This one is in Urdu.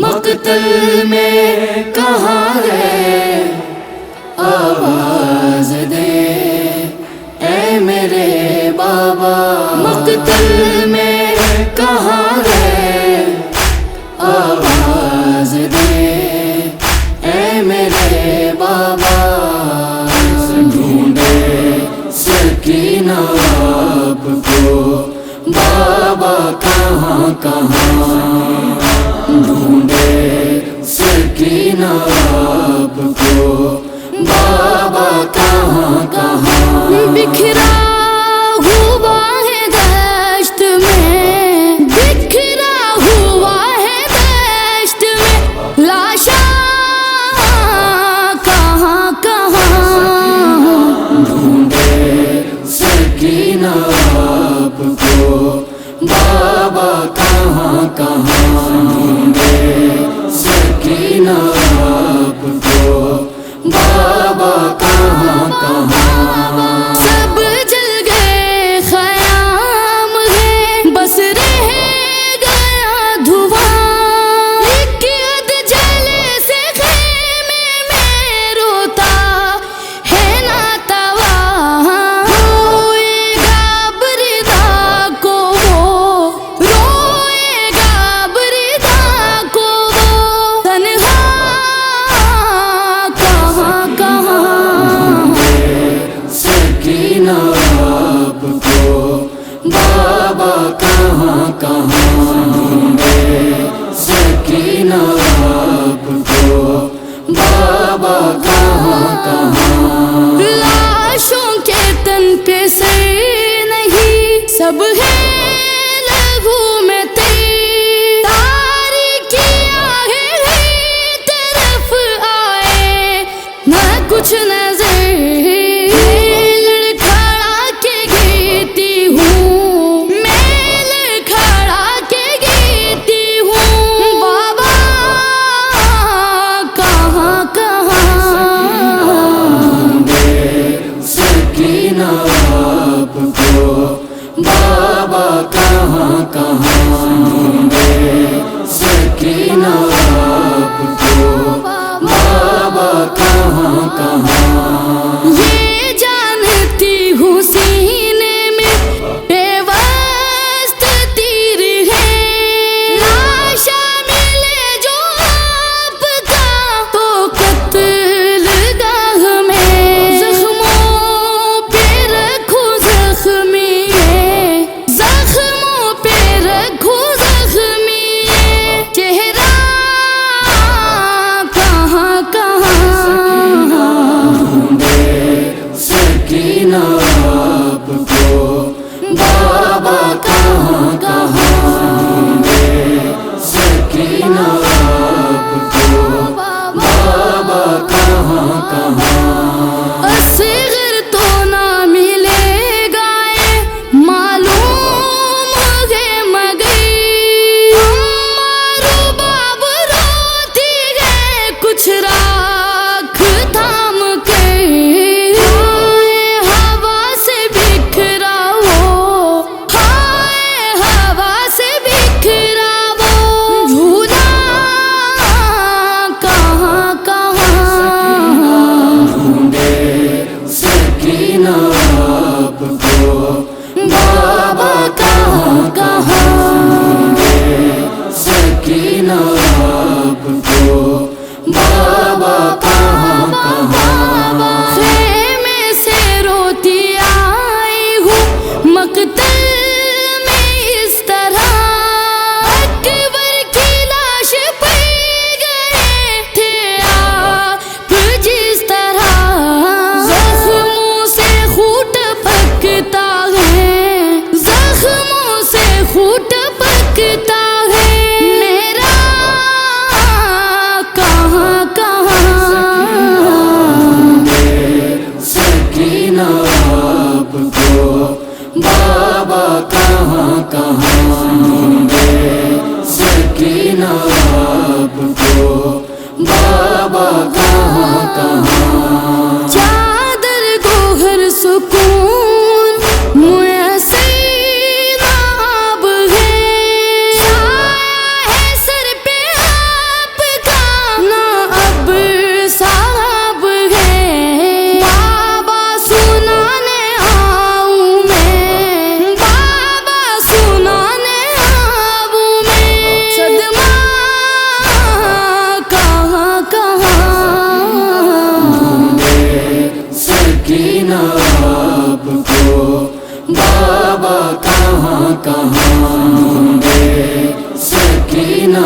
مقتل میں کہاں ہے آواز دے اے میرے بابا، مقتل میں کہاں ہے آواز دے اے میرے بابا، ڈھونڈے سکینہ آپ کو بابا کہاں کہاں، ڈھونڈے سکینہ آپ کو بابا کہاں کہاں، بکھرا ہوا ہے دشت میں، بکھرا ہوا ہے دشت میں، لاشاں کہاں کہاں، ڈھونڈے سکینہ آپ کو بابا کہاں کہاں، ڈھونڈے سکینہ آپ کو بابا کہاں کہاں، سب جل گئے خیام ہے بس رہ گیا دھواں، ایک عد جلے سے خیمے میں روتا ہے ناتواں، روئے گا بردا کو وہ، روئے گا بردا کو وہ، تنہا کہاں کہاں، سکینہ آپ کو بابا کہاں کہاں، ڈھونڈے سکینہ آپ کو بابا کہاں کہاں، لاشوں کے تن پہ سر نہیں، سب ہے لہو میں تیر، تاریکیاں ہے ہر طرف آئے نہ کچھ نظر، لڑکھڑا کے گرتی ہوں، میں لڑکھڑا کے گرتی ہوں، بابا کہاں کہاں، ڈھونڈے سکینہ آپ کو بابا کہاں کہاں، ڈھونڈے سکینہ آپ کو بابا کہاں کہاں، یہ جانتی ہوں سینے میں پیوست تیر ہے، لاشا ملے جو آپ کا تو قتل گاہ میں، زخموں پہ رکھوں زخمی ہے، زخموں پہ رکھوں زخمی ہے، چہرہ کہاں کہاں، ڈھونڈے سکینہ آپ کو بابا کہاں کہاں، ڈھونڈے سکینہ آپ کو بابا کہاں کہاں، اصغر تو نہ ملے گا یہ معلوم ہے مگر، اماں رباب روتی ہے کچھ راکھ تھام کے، ہائے ہوا سے بکھرا وہ، ہائے ہوا سے بکھرا وہ، جھولا سکینہ آپ کو بابا کہاں کہاں ڈھونڈے سکینہ